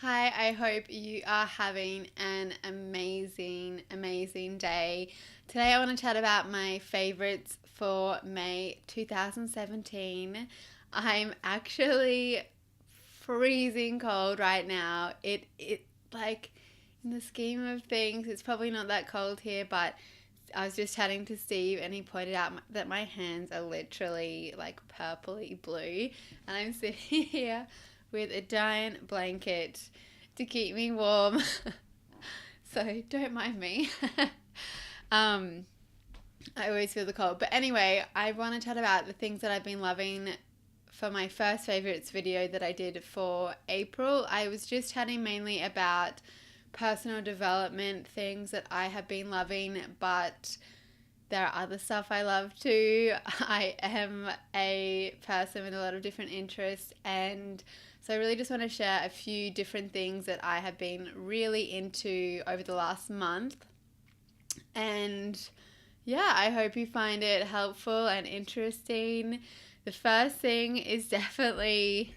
Hi, I hope you are having an amazing, amazing day. Today I want to chat about my favorites for May 2017. I'm actually freezing cold right now. It like in the scheme of things, it's probably not that cold here, but I was just chatting to Steve and he pointed out that my hands are literally like purpley blue, and I'm sitting here with a giant blanket to keep me warm. So don't mind me. um, I always feel the cold. But anyway, I want to chat about the things that I've been loving for my first favorites video that I did for April. I was just chatting mainly about personal development things that I have been loving, but there are other stuff I love too. I am a person with a lot of different interests, and so I really just want to share a few different things that I have been really into over the last month. And yeah, I hope you find it helpful and interesting. The first thing is definitely,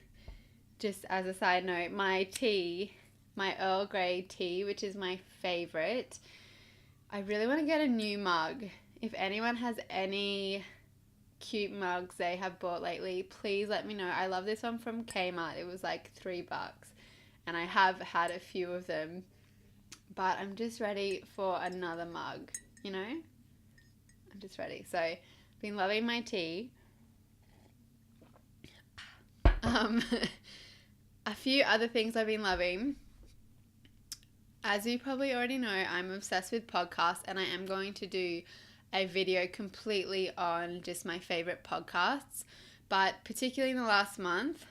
just as a side note, my tea, my Earl Grey tea, which is my favorite. I really want to get a new mug. If anyone has any cute mugs they have bought lately, please let me know. I love this one from Kmart. It was like $3, and I have had a few of them, but I'm just ready for another mug, you know? I'm just ready. So, been loving my tea. Um, a few other things I've been loving. As you probably already know, I'm obsessed with podcasts, and I am going to do a video completely on just my favorite podcasts. But particularly in the last month,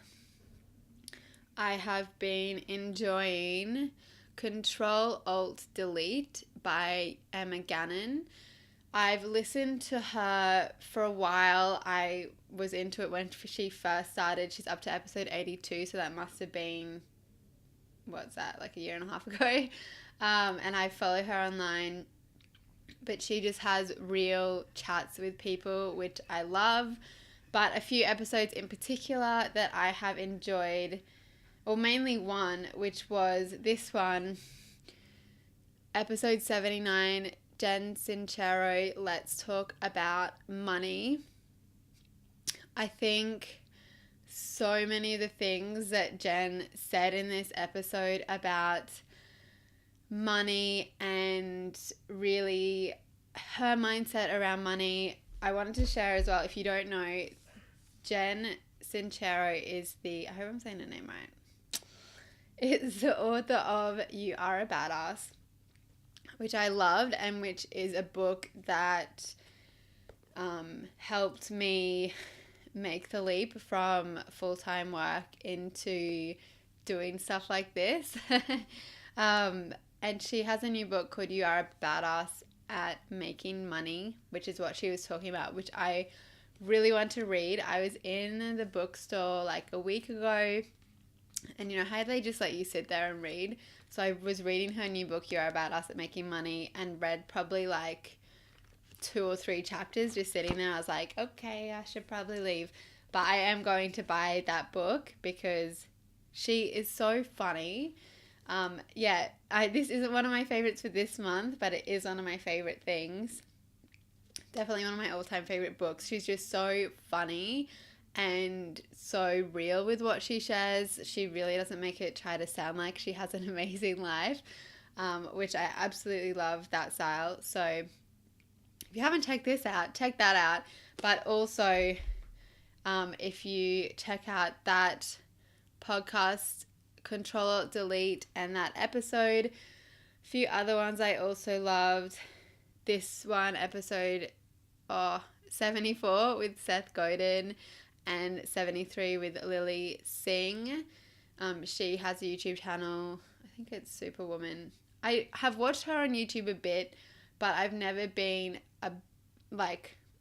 I have been enjoying Control Alt Delete by Emma Gannon. I've listened to her for a while. I was into it when she first started. She's up to episode 82, so that must have been, what's that, like a year and a half ago. And I follow her online, but she just has real chats with people, which I love. But a few episodes in particular that I have enjoyed, or mainly one, which was this one, episode 79, Jen Sincero, Let's Talk About Money. I think so many of the things that Jen said in this episode about money and really her mindset around money, I wanted to share as well. If you don't know, Jen Sincero is I hope I'm saying her name right, is the author of You Are a Badass, which I loved, and which is a book that helped me make the leap from full-time work into doing stuff like this. And she has a new book called You Are a Badass at Making Money, which is what she was talking about, which I really want to read. I was in the bookstore like a week ago, and you know how they just let you sit there and read? So I was reading her new book, You Are a Badass at Making Money, and read probably like 2 or 3 chapters just sitting there. I was like, okay, I should probably leave. But I am going to buy that book because she is so funny. This isn't one of my favorites for this month, but it is one of my favorite things. Definitely one of my all-time favorite books. She's just so funny and so real with what she shares. She really doesn't make it try to sound like she has an amazing life, which I absolutely love that style. So if you haven't checked this out, check that out. But also, if you check out that podcast, Control Alt Delete, and that episode, a few other ones I also loved. This one, episode 74 with Seth Godin, and 73 with Lily Singh. She has a YouTube channel. I think it's Superwoman. I have watched her on YouTube a bit, but I've never been I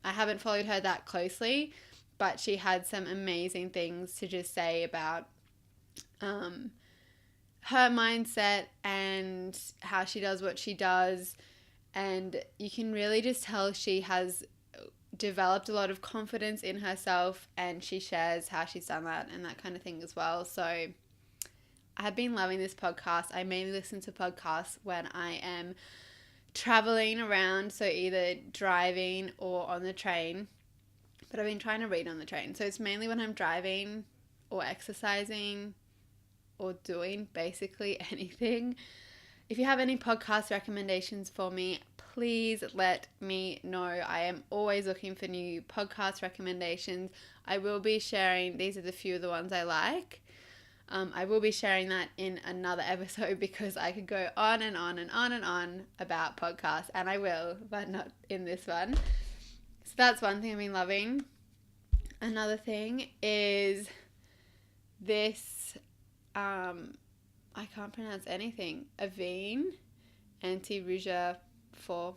haven't followed her that closely, but she had some amazing things to just say about her mindset and how she does what she does. And you can really just tell she has developed a lot of confidence in herself, and she shares how she's done that and that kind of thing as well. So I have been loving this podcast. I mainly listen to podcasts when I am traveling around, so either driving or on the train. But I've been trying to read on the train. So it's mainly when I'm driving or exercising or doing basically anything. If you have any podcast recommendations for me, please let me know. I am always looking for new podcast recommendations. I will be sharing, these are the few of the ones I like. I will be sharing that in another episode because I could go on and on and on and on about podcasts, and I will, but not in this one. So that's one thing I've been loving. Another thing is this, I can't pronounce anything, Avene Anti-Rouge 4.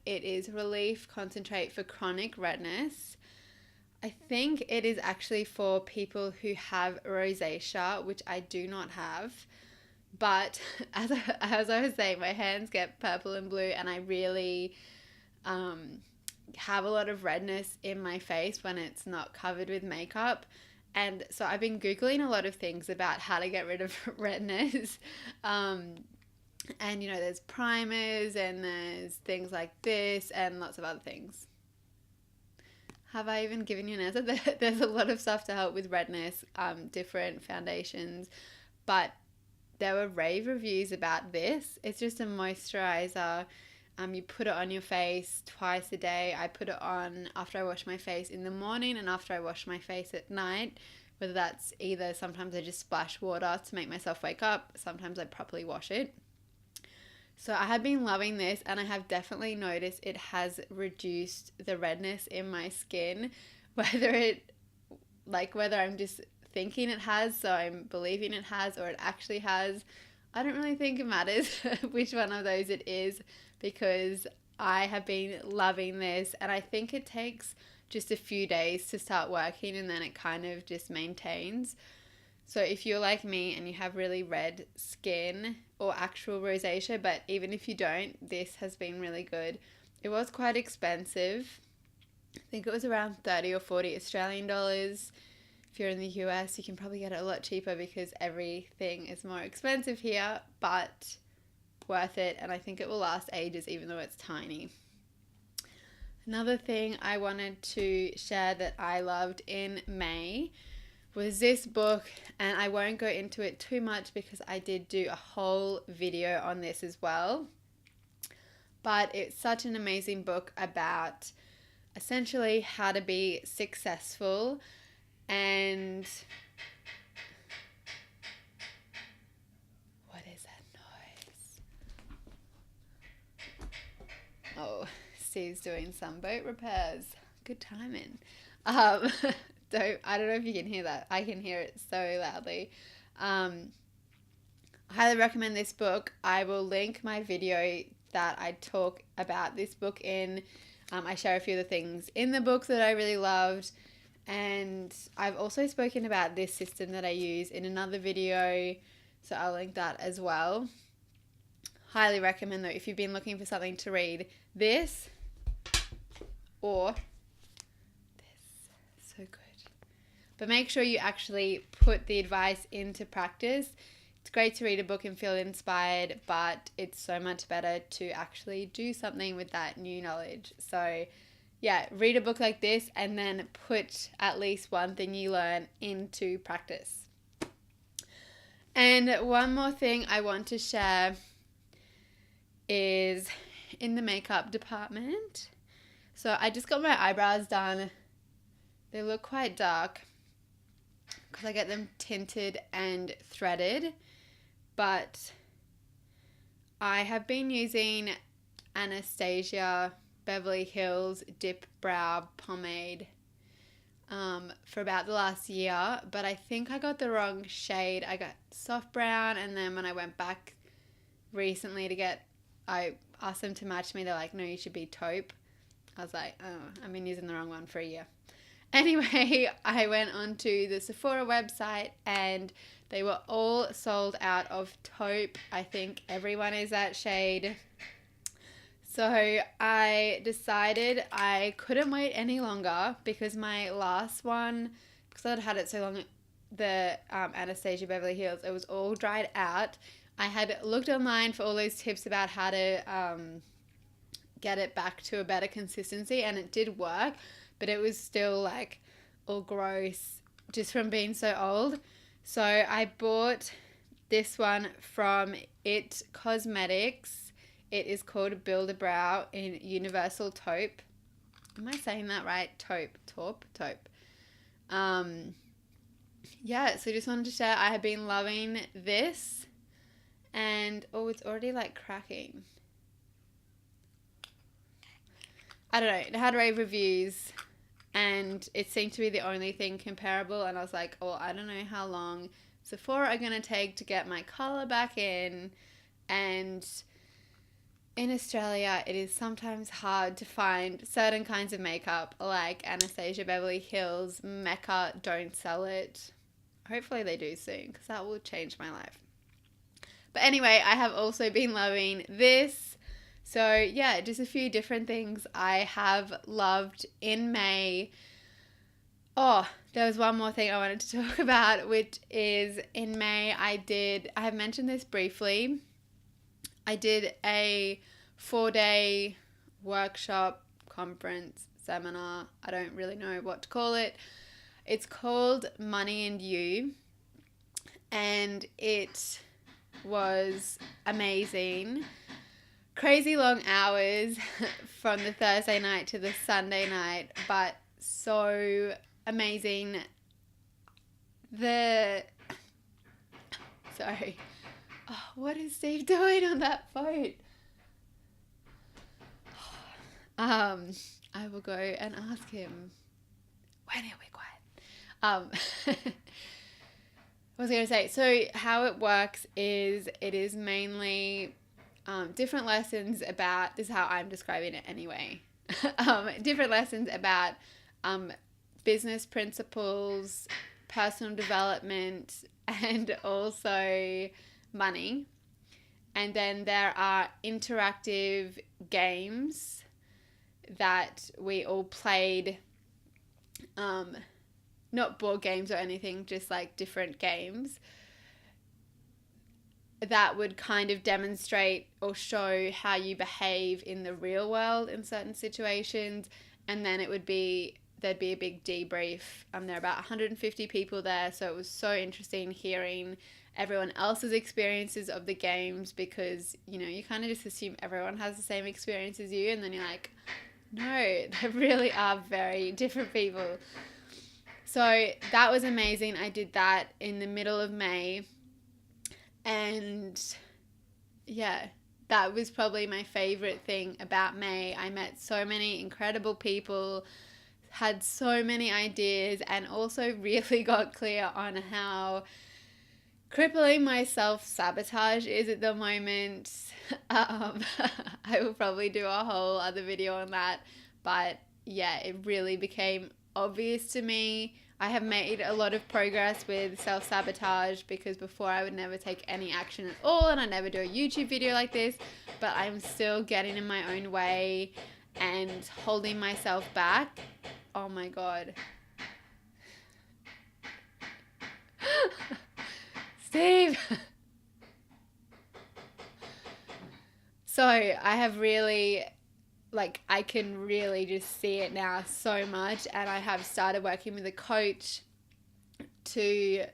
It is relief concentrate for chronic redness. I think it is actually for people who have rosacea, which I do not have. But as I was saying, my hands get purple and blue, and I really have a lot of redness in my face when it's not covered with makeup. And so I've been Googling a lot of things about how to get rid of redness. And, there's primers and there's things like this and lots of other things. Have I even given you an answer? There's a lot of stuff to help with redness, different foundations, but there were rave reviews about this. It's just a moisturizer. You put it on your face twice a day. I put it on after I wash my face in the morning and after I wash my face at night, whether that's either sometimes I just splash water to make myself wake up, sometimes I properly wash it. So I have been loving this, and I have definitely noticed it has reduced the redness in my skin, whether I'm just thinking it has, so I'm believing it has, or it actually has. I don't really think it matters which one of those it is, because I have been loving this, and I think it takes just a few days to start working, and then it kind of just maintains. So if you're like me and you have really red skin or actual rosacea, but even if you don't, this has been really good. It was quite expensive. I think it was around 30 or 40 Australian dollars. If you're in the US, you can probably get it a lot cheaper because everything is more expensive here, but worth it. And I think it will last ages even though it's tiny. Another thing I wanted to share that I loved in May was this book, and I won't go into it too much because I did do a whole video on this as well. But it's such an amazing book about essentially how to be successful. And what is that noise? Oh, Steve's doing some boat repairs. Good timing. I don't know if you can hear that. I can hear it so loudly. I highly recommend this book. I will link my video that I talk about this book in. I share a few of the things in the book that I really loved. And I've also spoken about this system that I use in another video, so I'll link that as well. Highly recommend, though, if you've been looking for something to read, this or this. So good. But make sure you actually put the advice into practice. It's great to read a book and feel inspired, but it's so much better to actually do something with that new knowledge. So yeah, read a book like this and then put at least one thing you learn into practice. And one more thing I want to share is in the makeup department. So I just got my eyebrows done. They look quite dark because I get them tinted and threaded, but I have been using Anastasia Beverly Hills Dip Brow Pomade for about the last year, but I think I got the wrong shade. I got soft brown, and then when I went back recently I asked them to match me. They're like, no, you should be taupe. I was like, oh, I've been using the wrong one for a year. Anyway, I went onto the Sephora website and they were all sold out of taupe. I think everyone is that shade. So I decided I couldn't wait any longer because my last one, because I'd had it so long, the Anastasia Beverly Hills, it was all dried out. I had looked online for all those tips about how to get it back to a better consistency, and it did work, but it was still like all gross just from being so old. So I bought this one from It Cosmetics. It is called Build a Brow in Universal Taupe. Am I saying that right? Taupe. Yeah, so just wanted to share. I have been loving this, and oh, it's already like cracking. I don't know. It had rave reviews, and it seemed to be the only thing comparable. And I was like, oh, I don't know how long Sephora are gonna take to get my color back in. And in Australia, it is sometimes hard to find certain kinds of makeup, like Anastasia Beverly Hills, Mecca don't sell it. Hopefully they do soon, because that will change my life. But anyway, I have also been loving this. So yeah, just a few different things I have loved in May. Oh, there was one more thing I wanted to talk about, which is in May I have mentioned this briefly. I did a 4-day workshop, conference, seminar. I don't really know what to call it. It's called Money and You, and it was amazing. Crazy long hours from the Thursday night to the Sunday night, but so amazing. Sorry. Oh, what is Steve doing on that phone? I will go and ask him when he'll be quiet. What was I going to say? So how it works is it is mainly different lessons about, this is how I'm describing it anyway, different lessons about business principles, personal development, and also money. And then there are interactive games that we all played, not board games or anything, just like different games that would kind of demonstrate or show how you behave in the real world in certain situations. And then there'd be a big debrief. There are about 150 people there, so it was so interesting hearing everyone else's experiences of the games, because you kind of just assume everyone has the same experience as you, and then you're like, no, they really are very different people. So that was amazing. I did that in the middle of May, and yeah, that was probably my favorite thing about May. I met so many incredible people, had so many ideas, and also really got clear on how crippling my self-sabotage is at the moment. I will probably do a whole other video on that, but yeah, it really became obvious to me. I have made a lot of progress with self-sabotage, because before I would never take any action at all, and I never do a YouTube video like this, but I'm still getting in my own way and holding myself back. Oh my god. Steve! So I have really, I can really just see it now so much, and I have started working with a coach to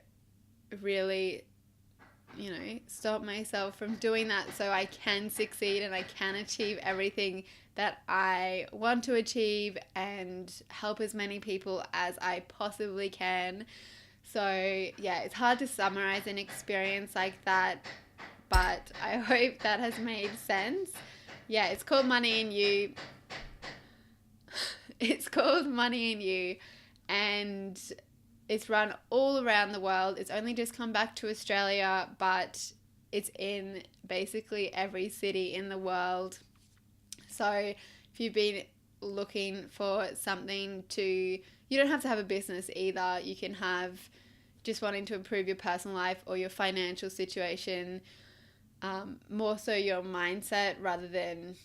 really, stop myself from doing that, so I can succeed and I can achieve everything that I want to achieve and help as many people as I possibly can. So yeah, it's hard to summarize an experience like that, but I hope that has made sense. Yeah, it's called Money and You. It's called Money and You, and it's run all around the world. It's only just come back to Australia, but it's in basically every city in the world. So if you've been looking for something you don't have to have a business either. You can have just wanting to improve your personal life or your financial situation, more so your mindset rather than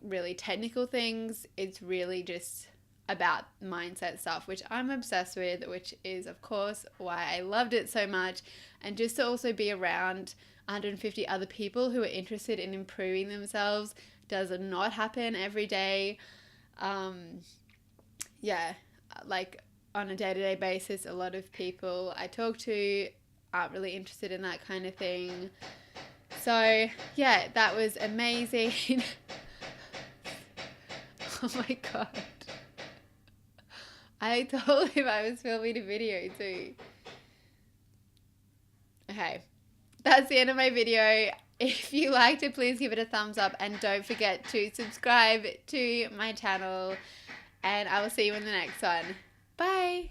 really technical things. It's really just about mindset stuff, which I'm obsessed with, which is, of course, why I loved it so much. And just to also be around 150 other people who are interested in improving themselves does not happen every day. Like on a day-to-day basis, a lot of people I talk to aren't really interested in that kind of thing. So yeah, that was amazing. Oh my god, I told him I was filming a video too. Okay, that's the end of my video. If you liked it, please give it a thumbs up, and don't forget to subscribe to my channel, and I will see you in the next one. Bye.